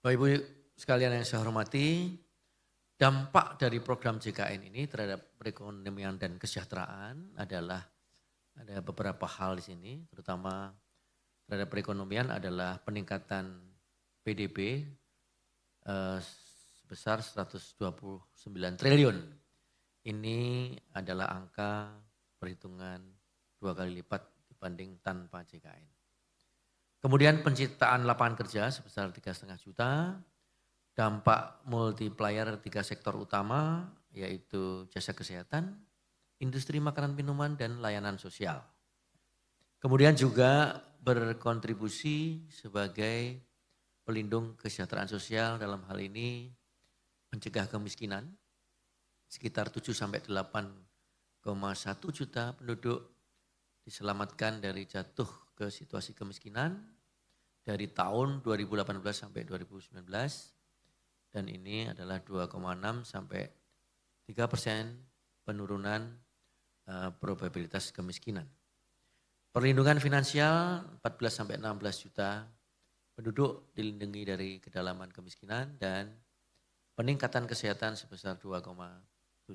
Bapak Ibu sekalian yang saya hormati, dampak dari program JKN ini terhadap perekonomian dan kesejahteraan adalah ada beberapa hal di sini, terutama terhadap perekonomian adalah peningkatan PDB sebesar 129 triliun. Ini adalah angka perhitungan 2 kali lipat dibanding tanpa JKN. Kemudian penciptaan lapangan kerja sebesar 3,5 juta, dampak multiplier 3 sektor utama yaitu jasa kesehatan, industri makanan minuman dan layanan sosial. Kemudian juga berkontribusi sebagai pelindung kesejahteraan sosial dalam hal ini mencegah kemiskinan. Sekitar 7 sampai 8,1 juta penduduk diselamatkan dari jatuh ke situasi kemiskinan dari tahun 2018 sampai 2019 dan ini adalah 2,6 sampai 3% penurunan probabilitas kemiskinan. Perlindungan finansial 14 sampai 16 juta penduduk dilindungi dari kedalaman kemiskinan dan peningkatan kesehatan sebesar 2,71%.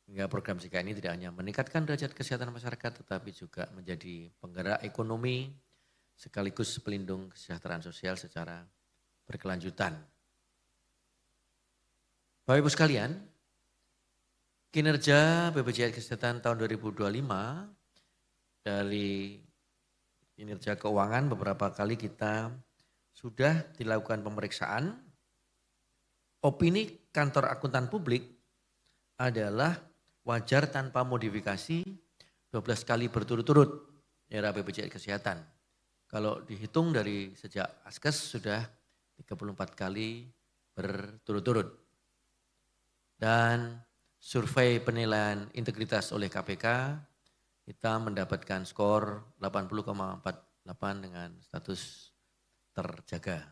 Hingga program JKN ini tidak hanya meningkatkan derajat kesehatan masyarakat tetapi juga menjadi penggerak ekonomi sekaligus pelindung kesejahteraan sosial secara berkelanjutan. Bapak Ibu sekalian, kinerja BPJS Kesehatan tahun 2025 dari kinerja keuangan beberapa kali kita sudah dilakukan pemeriksaan. Opini kantor akuntan publik adalah wajar tanpa modifikasi 12 kali berturut-turut era BPJS Kesehatan. Kalau dihitung dari sejak Askes sudah 34 kali berturut-turut. Dan survei penilaian integritas oleh KPK, kita mendapatkan skor 80,48 dengan status terjaga.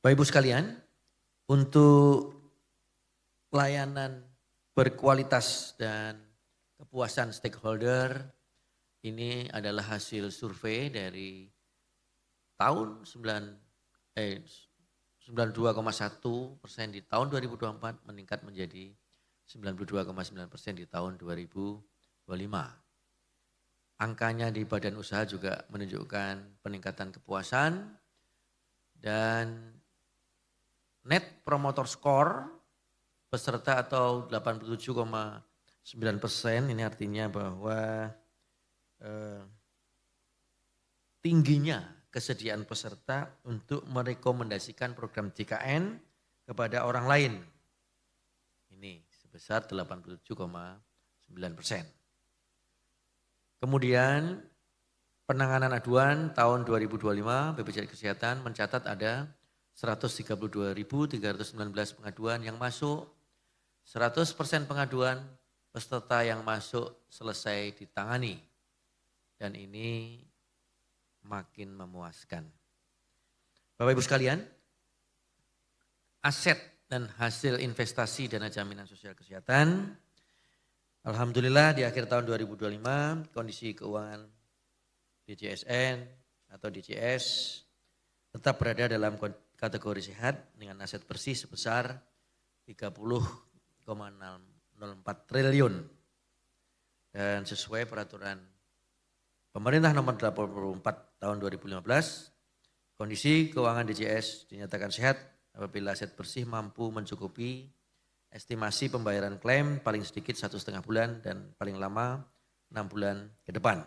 Bapak Ibu sekalian, untuk layanan berkualitas dan kepuasan stakeholder, ini adalah hasil survei dari tahun 92,1% di tahun 2024 meningkat menjadi 92,9% di tahun 2025. Angkanya di badan usaha juga menunjukkan peningkatan kepuasan dan net promoter score peserta atau 87,9%, ini artinya bahwa tingginya kesediaan peserta untuk merekomendasikan program JKN kepada orang lain. Ini sebesar 87,9%. Kemudian penanganan aduan tahun 2025 BPJS Kesehatan mencatat ada 132.319 pengaduan yang masuk, 100% pengaduan peserta yang masuk selesai ditangani. Dan ini makin memuaskan. Bapak Ibu sekalian, aset dan hasil investasi dana jaminan sosial kesehatan, alhamdulillah di akhir tahun 2025 kondisi keuangan DJSN atau DJS tetap berada dalam kategori sehat dengan aset bersih sebesar 30,04 triliun. Dan sesuai peraturan Pemerintah nomor 84 tahun 2015, kondisi keuangan DJS dinyatakan sehat apabila aset bersih mampu mencukupi estimasi pembayaran klaim paling sedikit 1,5 bulan dan paling lama 6 bulan ke depan.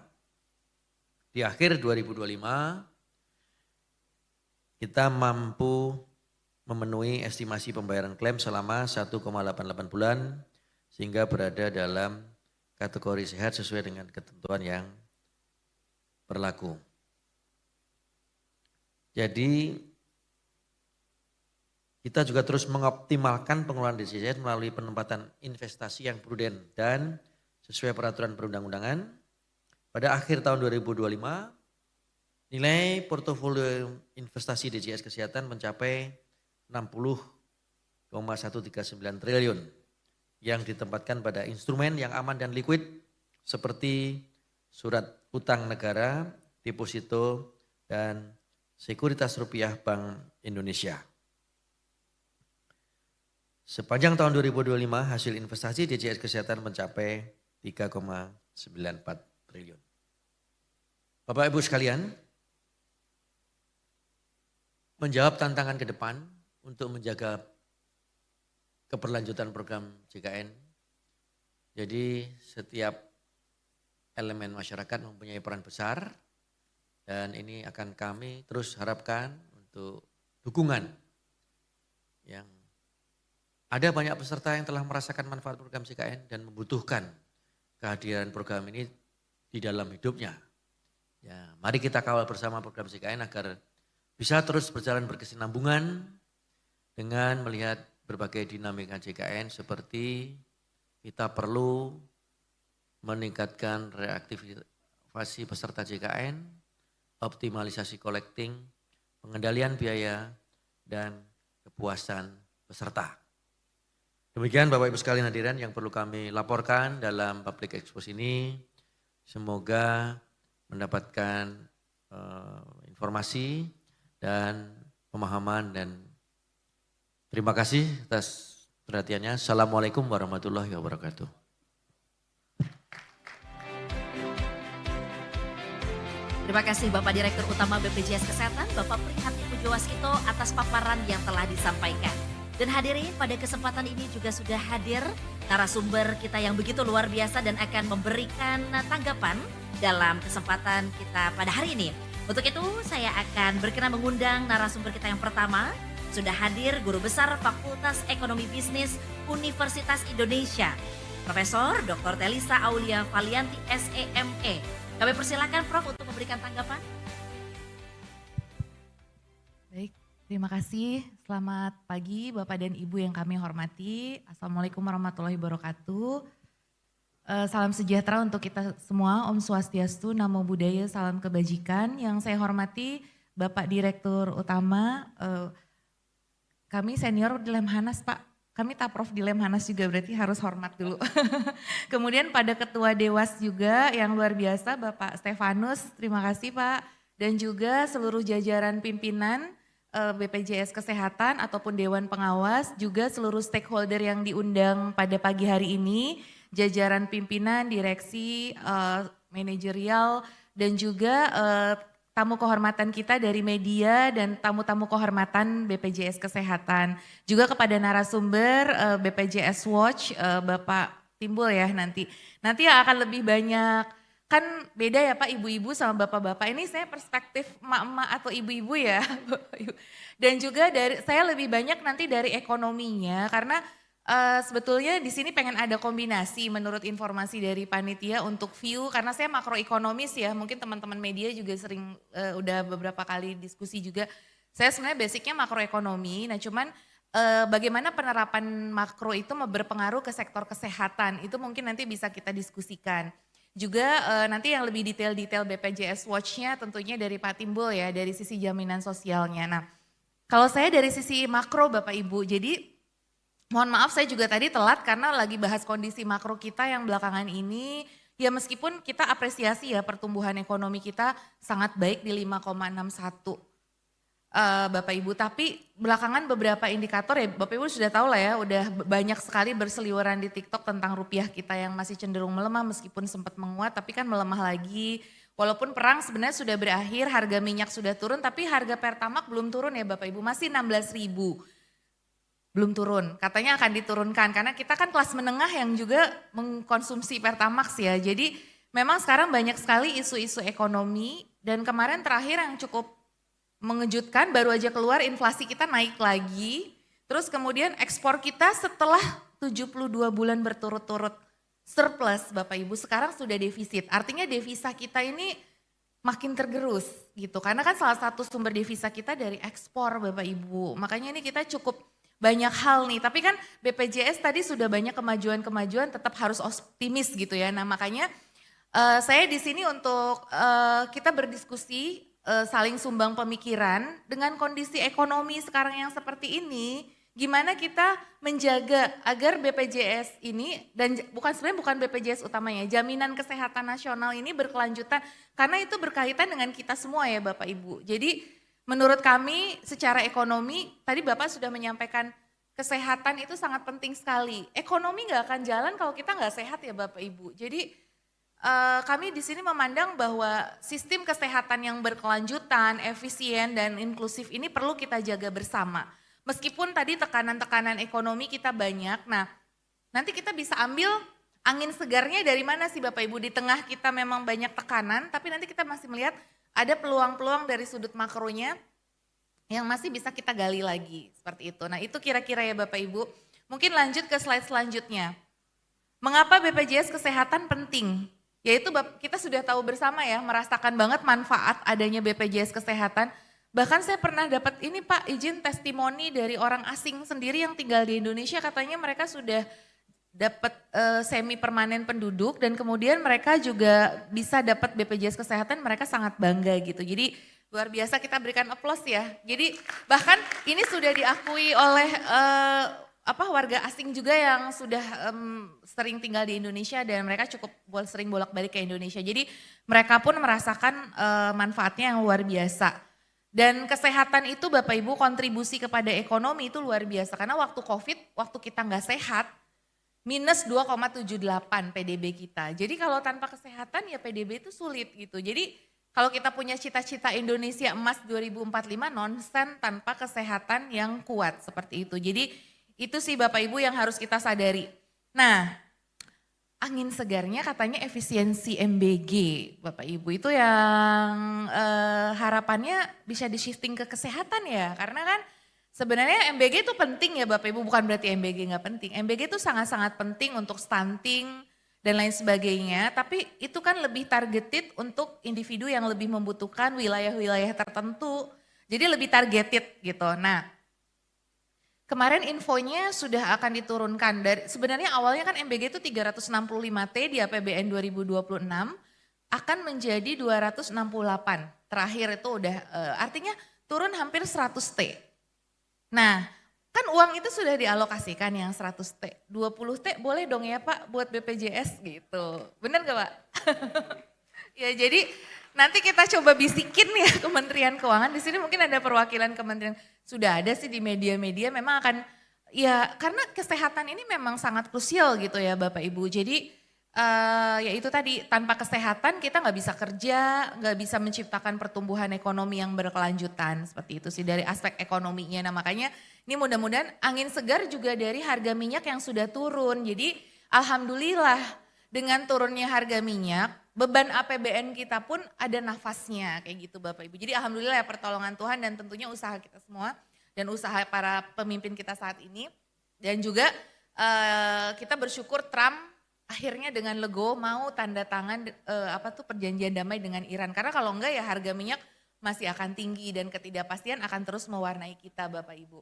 Di akhir 2025, kita mampu memenuhi estimasi pembayaran klaim selama 1,88 bulan sehingga berada dalam kategori sehat sesuai dengan ketentuan yang berlaku. Jadi kita juga terus mengoptimalkan pengelolaan DJS melalui penempatan investasi yang prudent dan sesuai peraturan perundang-undangan. Pada akhir tahun 2025, nilai portofolio investasi DJS Kesehatan mencapai 60,139 triliun yang ditempatkan pada instrumen yang aman dan liquid seperti surat utang negara, deposito, dan Sekuritas Rupiah Bank Indonesia. Sepanjang tahun 2025 hasil investasi DJS Kesehatan mencapai 3,94 triliun. Bapak Ibu sekalian, menjawab tantangan ke depan untuk menjaga keberlanjutan program JKN. Jadi setiap elemen masyarakat mempunyai peran besar dan ini akan kami terus harapkan untuk dukungan yang ada banyak peserta yang telah merasakan manfaat program JKN dan membutuhkan kehadiran program ini di dalam hidupnya. Ya, mari kita kawal bersama program JKN agar bisa terus berjalan berkesinambungan dengan melihat berbagai dinamika JKN seperti kita perlu meningkatkan reaktivasi peserta JKN, optimalisasi collecting, pengendalian biaya, dan kepuasan peserta. Demikian Bapak Ibu sekalian hadirin yang perlu kami laporkan dalam public expose ini. Semoga mendapatkan informasi dan pemahaman dan terima kasih atas perhatiannya. Assalamualaikum warahmatullahi wabarakatuh. Terima kasih Bapak Direktur Utama BPJS Kesehatan, Bapak Prihatmi Pujowaskito atas paparan yang telah disampaikan. Dan hadirin pada kesempatan ini juga sudah hadir narasumber kita yang begitu luar biasa dan akan memberikan tanggapan dalam kesempatan kita pada hari ini. Untuk itu saya akan berkenan mengundang narasumber kita yang pertama. Sudah hadir Guru Besar Fakultas Ekonomi Bisnis Universitas Indonesia, Profesor Dr. Telisa Aulia Valianti SEME. Kami persilakan Prof untuk memberikan tanggapan. Baik, terima kasih. Selamat pagi Bapak dan Ibu yang kami hormati. Assalamualaikum warahmatullahi wabarakatuh. Salam sejahtera untuk kita semua, Om Swastiastu, Namo Buddhaya, salam kebajikan. Yang saya hormati Bapak Direktur Utama, kami senior di Lemhanas Pak. Kami Taprof di Lemhanas juga berarti harus hormat dulu. Kemudian pada Ketua Dewas juga yang luar biasa Bapak Stefanus, terima kasih Pak. Dan juga seluruh jajaran pimpinan BPJS Kesehatan ataupun Dewan Pengawas, juga seluruh stakeholder yang diundang pada pagi hari ini, jajaran pimpinan, direksi, manajerial, dan juga tamu kehormatan kita dari media dan tamu-tamu kehormatan BPJS Kesehatan. Juga kepada narasumber BPJS Watch, Bapak Timbul ya nanti. Nanti yang akan lebih banyak, kan beda ya Pak ibu-ibu sama bapak-bapak. Ini saya perspektif emak-emak atau ibu-ibu ya. Dan juga saya lebih banyak nanti dari ekonominya karena sebetulnya di sini pengen ada kombinasi menurut informasi dari panitia untuk view karena saya makroekonomis ya, mungkin teman-teman media juga sering udah beberapa kali diskusi juga. Saya sebenarnya basicnya makroekonomi, nah cuman bagaimana penerapan makro itu berpengaruh ke sektor kesehatan itu mungkin nanti bisa kita diskusikan. Juga nanti yang lebih detail-detail BPJS Watch-nya tentunya dari Pak Timbul ya, dari sisi jaminan sosialnya. Nah kalau saya dari sisi makro Bapak Ibu, jadi mohon maaf saya juga tadi telat karena lagi bahas kondisi makro kita yang belakangan ini. Ya meskipun kita apresiasi ya pertumbuhan ekonomi kita sangat baik di 5,61 Bapak Ibu. Tapi belakangan beberapa indikator ya Bapak Ibu sudah tahu lah ya udah banyak sekali berseliweran di TikTok tentang rupiah kita yang masih cenderung melemah meskipun sempat menguat tapi kan melemah lagi. Walaupun perang sebenarnya sudah berakhir, harga minyak sudah turun tapi harga Pertamax belum turun ya Bapak Ibu, masih 16.000. Belum turun, katanya akan diturunkan karena kita kan kelas menengah yang juga mengkonsumsi Pertamax ya. Jadi memang sekarang banyak sekali isu-isu ekonomi dan kemarin terakhir yang cukup mengejutkan baru aja keluar inflasi kita naik lagi. Terus kemudian ekspor kita setelah 72 bulan berturut-turut surplus Bapak Ibu sekarang sudah defisit. Artinya devisa kita ini makin tergerus gitu karena kan salah satu sumber devisa kita dari ekspor Bapak Ibu. Makanya ini kita cukup banyak hal nih, tapi kan BPJS tadi sudah banyak kemajuan-kemajuan tetap harus optimis gitu ya. Nah makanya saya di sini untuk kita berdiskusi saling sumbang pemikiran dengan kondisi ekonomi sekarang yang seperti ini. Gimana kita menjaga agar BPJS ini dan sebenarnya bukan BPJS utamanya, jaminan kesehatan nasional ini berkelanjutan karena itu berkaitan dengan kita semua ya Bapak Ibu. Jadi menurut kami secara ekonomi, tadi Bapak sudah menyampaikan kesehatan itu sangat penting sekali. Ekonomi nggak akan jalan kalau kita nggak sehat ya Bapak Ibu. Jadi kami di sini memandang bahwa sistem kesehatan yang berkelanjutan, efisien dan inklusif ini perlu kita jaga bersama. Meskipun tadi tekanan-tekanan ekonomi kita banyak, nah nanti kita bisa ambil angin segarnya dari mana sih Bapak Ibu? Di tengah kita memang banyak tekanan, tapi nanti kita masih melihat ada peluang-peluang dari sudut makronya yang masih bisa kita gali lagi, seperti itu. Nah itu kira-kira ya Bapak Ibu. Mungkin lanjut ke slide selanjutnya. Mengapa BPJS Kesehatan penting? Yaitu kita sudah tahu bersama ya, merasakan banget manfaat adanya BPJS Kesehatan. Bahkan saya pernah dapat ini Pak, izin testimoni dari orang asing sendiri yang tinggal di Indonesia, katanya mereka sudah dapat semi permanen penduduk dan kemudian mereka juga bisa dapat BPJS Kesehatan, mereka sangat bangga gitu. Jadi luar biasa, kita berikan aplaus ya. Jadi bahkan ini sudah diakui oleh warga asing juga yang sudah sering tinggal di Indonesia dan mereka cukup sering bolak-balik ke Indonesia. Jadi mereka pun merasakan manfaatnya yang luar biasa. Dan kesehatan itu Bapak Ibu kontribusi kepada ekonomi itu luar biasa. Karena waktu COVID, waktu kita nggak sehat, minus 2,78 PDB kita. Jadi kalau tanpa kesehatan ya PDB itu sulit gitu. Jadi kalau kita punya cita-cita Indonesia emas 2045 nonsen tanpa kesehatan yang kuat seperti itu. Jadi itu sih Bapak Ibu yang harus kita sadari. Nah, angin segarnya katanya efisiensi MBG Bapak Ibu itu yang harapannya bisa di-shifting ke kesehatan ya. Karena kan sebenarnya MBG itu penting ya Bapak Ibu, bukan berarti MBG nggak penting. MBG itu sangat-sangat penting untuk stunting dan lain sebagainya. Tapi itu kan lebih targeted untuk individu yang lebih membutuhkan wilayah-wilayah tertentu. Jadi lebih targeted gitu. Nah, kemarin infonya sudah akan diturunkan dari sebenarnya awalnya kan MBG itu 365T di APBN 2026 akan menjadi 268. Terakhir itu udah artinya turun hampir 100T. Nah, kan uang itu sudah dialokasikan yang 100T. 20T boleh dong ya Pak buat BPJS gitu. Bener gak Pak? Ya jadi nanti kita coba bisikin ya Kementerian Keuangan. Di sini mungkin ada perwakilan kementerian. Sudah ada sih di media-media memang akan, ya karena kesehatan ini memang sangat krusial gitu ya Bapak Ibu. Jadi ya itu tadi, tanpa kesehatan kita nggak bisa kerja, nggak bisa menciptakan pertumbuhan ekonomi yang berkelanjutan. Seperti itu sih dari aspek ekonominya. Nah makanya ini mudah-mudahan angin segar juga dari harga minyak yang sudah turun. Jadi alhamdulillah dengan turunnya harga minyak, beban APBN kita pun ada nafasnya kayak gitu Bapak Ibu. Jadi alhamdulillah ya pertolongan Tuhan dan tentunya usaha kita semua dan usaha para pemimpin kita saat ini. Dan juga kita bersyukur Trump akhirnya dengan legowo mau tanda tangan perjanjian damai dengan Iran. Karena kalau enggak ya harga minyak masih akan tinggi dan ketidakpastian akan terus mewarnai kita Bapak Ibu.